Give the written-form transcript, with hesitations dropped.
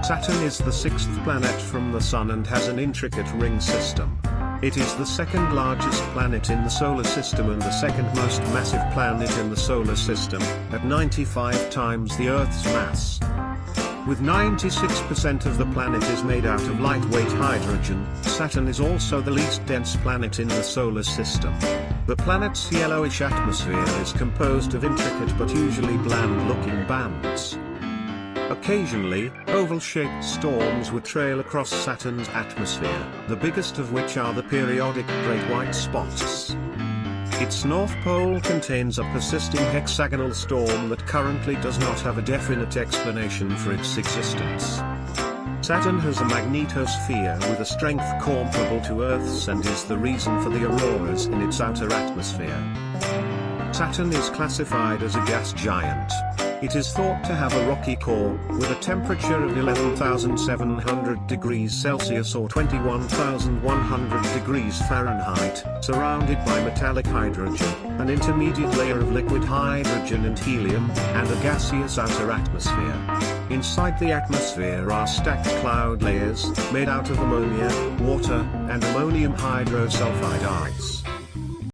Saturn is the sixth planet from the Sun and has an intricate ring system. It is the second largest planet in the solar system and the second most massive planet in the solar system, at 95 times the Earth's mass. With 96% of the planet is made out of lightweight hydrogen, Saturn is also the least dense planet in the solar system. The planet's yellowish atmosphere is composed of intricate but usually bland-looking bands. Occasionally, oval-shaped storms would trail across Saturn's atmosphere, the biggest of which are the periodic Great White Spots. Its north pole contains a persisting hexagonal storm that currently does not have a definite explanation for its existence. Saturn has a magnetosphere with a strength comparable to Earth's and is the reason for the auroras in its outer atmosphere. Saturn is classified as a gas giant. It is thought to have a rocky core, with a temperature of 11,700 degrees Celsius or 21,100 degrees Fahrenheit, surrounded by metallic hydrogen, an intermediate layer of liquid hydrogen and helium, and a gaseous outer atmosphere. Inside the atmosphere are stacked cloud layers, made out of ammonia, water, and ammonium hydrosulfide ice.